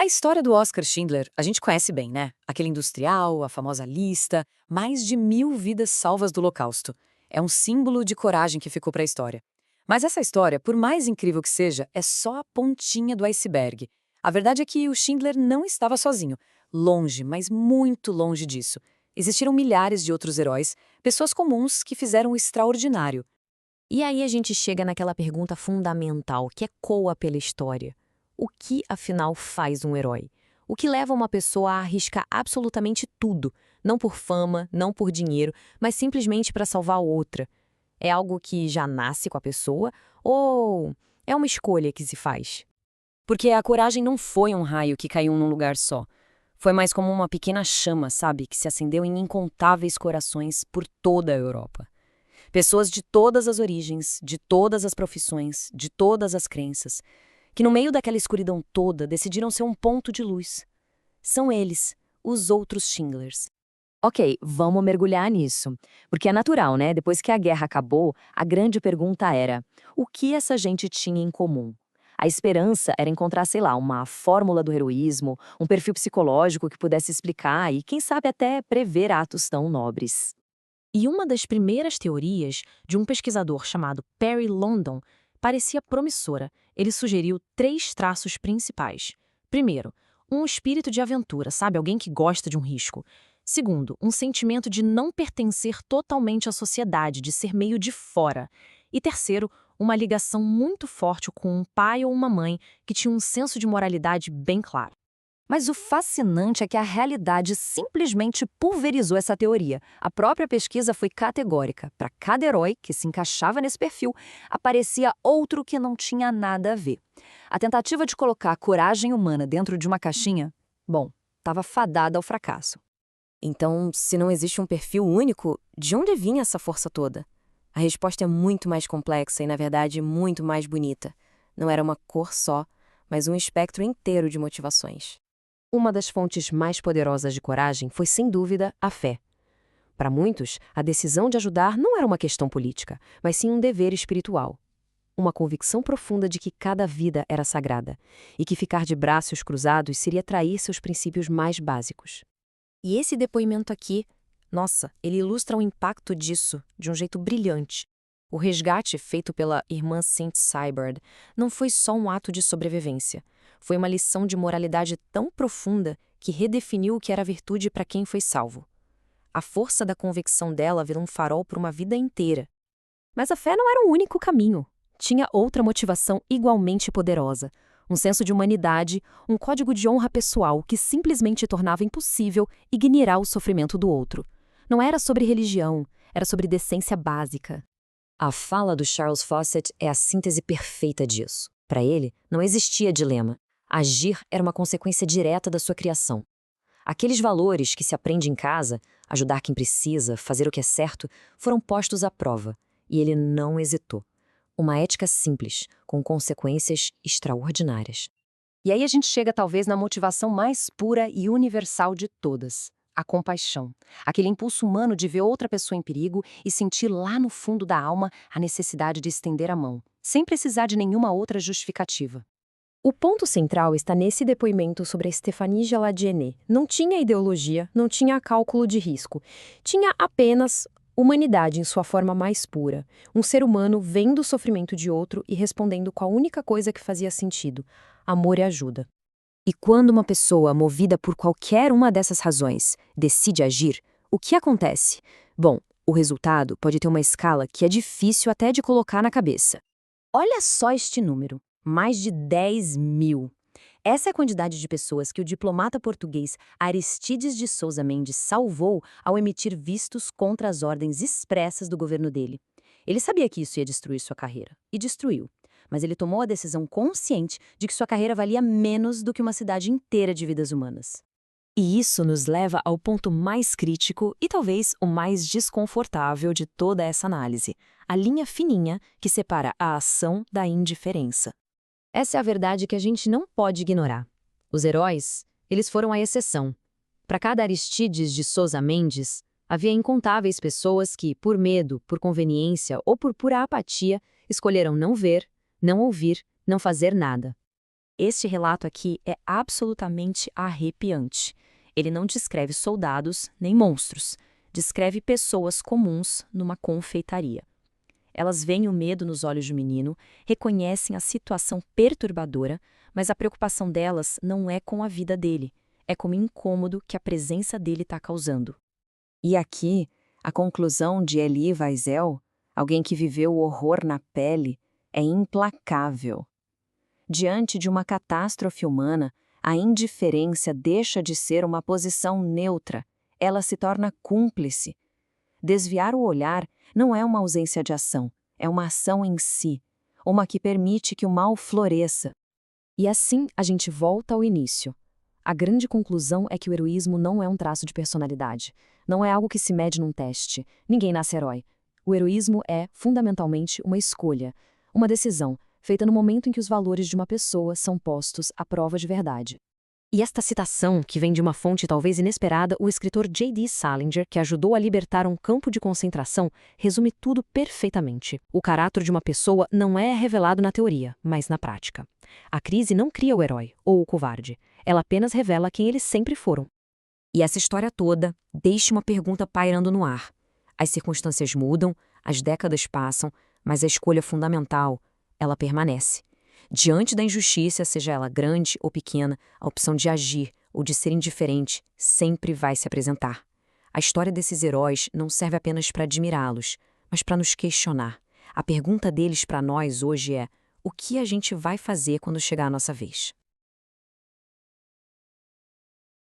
A história do Oscar Schindler a gente conhece bem, né? Aquele industrial, a famosa lista, mais de 1.000 vidas salvas do Holocausto. É um símbolo de coragem que ficou para a história. Mas essa história, por mais incrível que seja, é só a pontinha do iceberg. A verdade é que o Schindler não estava sozinho. Longe, mas muito longe disso. Existiram milhares de outros heróis, pessoas comuns que fizeram o extraordinário. E aí a gente chega naquela pergunta fundamental que ecoa pela história. O que, afinal, faz um herói? O que leva uma pessoa a arriscar absolutamente tudo, não por fama, não por dinheiro, mas simplesmente para salvar outra? É algo que já nasce com a pessoa ou é uma escolha que se faz? Porque a coragem não foi um raio que caiu num lugar só. Foi mais como uma pequena chama, sabe, que se acendeu em incontáveis corações por toda a Europa. Pessoas de todas as origens, de todas as profissões, de todas as crenças, que no meio daquela escuridão toda decidiram ser um ponto de luz. São eles, os outros Schindlers. Ok, vamos mergulhar nisso. Porque é natural, né? Depois que a guerra acabou, a grande pergunta era: o que essa gente tinha em comum? A esperança era encontrar, sei lá, uma fórmula do heroísmo, um perfil psicológico que pudesse explicar e, quem sabe, até prever atos tão nobres. E uma das primeiras teorias, de um pesquisador chamado Perry London, parecia promissora. Ele sugeriu 3 traços principais. Primeiro, um espírito de aventura, sabe? Alguém que gosta de um risco. Segundo, um sentimento de não pertencer totalmente à sociedade, de ser meio de fora. E terceiro, uma ligação muito forte com um pai ou uma mãe que tinha um senso de moralidade bem claro. Mas o fascinante é que a realidade simplesmente pulverizou essa teoria. A própria pesquisa foi categórica. Para cada herói que se encaixava nesse perfil, aparecia outro que não tinha nada a ver. A tentativa de colocar a coragem humana dentro de uma caixinha, bom, estava fadada ao fracasso. Então, se não existe um perfil único, de onde vinha essa força toda? A resposta é muito mais complexa e, na verdade, muito mais bonita. Não era uma cor só, mas um espectro inteiro de motivações. Uma das fontes mais poderosas de coragem foi, sem dúvida, a fé. Para muitos, a decisão de ajudar não era uma questão política, mas sim um dever espiritual. Uma convicção profunda de que cada vida era sagrada e que ficar de braços cruzados seria trair seus princípios mais básicos. E esse depoimento aqui, nossa, ele ilustra o impacto disso de um jeito brilhante. O resgate feito pela irmã Saint Cyberd não foi só um ato de sobrevivência. Foi uma lição de moralidade tão profunda que redefiniu o que era virtude para quem foi salvo. A força da convicção dela virou um farol por uma vida inteira. Mas a fé não era o único caminho. Tinha outra motivação igualmente poderosa. Um senso de humanidade, um código de honra pessoal que simplesmente tornava impossível ignorar o sofrimento do outro. Não era sobre religião, era sobre decência básica. A fala do Charles Fawcett é a síntese perfeita disso. Para ele, não existia dilema. Agir era uma consequência direta da sua criação. Aqueles valores que se aprende em casa, ajudar quem precisa, fazer o que é certo, foram postos à prova, e ele não hesitou. Uma ética simples, com consequências extraordinárias. E aí a gente chega talvez na motivação mais pura e universal de todas, a compaixão. Aquele impulso humano de ver outra pessoa em perigo e sentir lá no fundo da alma a necessidade de estender a mão, sem precisar de nenhuma outra justificativa. O ponto central está nesse depoimento sobre a Stéphanie Jaladiene. Não tinha ideologia, não tinha cálculo de risco. Tinha apenas humanidade em sua forma mais pura. Um ser humano vendo o sofrimento de outro e respondendo com a única coisa que fazia sentido: amor e ajuda. E quando uma pessoa, movida por qualquer uma dessas razões, decide agir, o que acontece? Bom, o resultado pode ter uma escala que é difícil até de colocar na cabeça. Olha só este número. Mais de 10.000. Essa é a quantidade de pessoas que o diplomata português Aristides de Sousa Mendes salvou ao emitir vistos contra as ordens expressas do governo dele. Ele sabia que isso ia destruir sua carreira, e destruiu. Mas ele tomou a decisão consciente de que sua carreira valia menos do que uma cidade inteira de vidas humanas. E isso nos leva ao ponto mais crítico e talvez o mais desconfortável de toda essa análise: a linha fininha que separa a ação da indiferença. Essa é a verdade que a gente não pode ignorar. Os heróis, eles foram a exceção. Para cada Aristides de Sousa Mendes, havia incontáveis pessoas que, por medo, por conveniência ou por pura apatia, escolheram não ver, não ouvir, não fazer nada. Este relato aqui é absolutamente arrepiante. Ele não descreve soldados nem monstros, descreve pessoas comuns numa confeitaria. Elas veem o medo nos olhos do menino, reconhecem a situação perturbadora, mas a preocupação delas não é com a vida dele, é com o incômodo que a presença dele está causando. E aqui, a conclusão de Elie Wiesel, alguém que viveu o horror na pele, é implacável. Diante de uma catástrofe humana, a indiferença deixa de ser uma posição neutra, ela se torna cúmplice. Desviar o olhar não é uma ausência de ação, é uma ação em si, uma que permite que o mal floresça. E assim a gente volta ao início. A grande conclusão é que o heroísmo não é um traço de personalidade, não é algo que se mede num teste. Ninguém nasce herói. O heroísmo é, fundamentalmente, uma escolha, uma decisão, feita no momento em que os valores de uma pessoa são postos à prova de verdade. E esta citação, que vem de uma fonte talvez inesperada, o escritor J.D. Salinger, que ajudou a libertar um campo de concentração, resume tudo perfeitamente. O caráter de uma pessoa não é revelado na teoria, mas na prática. A crise não cria o herói ou o covarde, ela apenas revela quem eles sempre foram. E essa história toda deixa uma pergunta pairando no ar. As circunstâncias mudam, as décadas passam, mas a escolha fundamental, ela permanece. Diante da injustiça, seja ela grande ou pequena, a opção de agir ou de ser indiferente sempre vai se apresentar. A história desses heróis não serve apenas para admirá-los, mas para nos questionar. A pergunta deles para nós hoje é: o que a gente vai fazer quando chegar a nossa vez?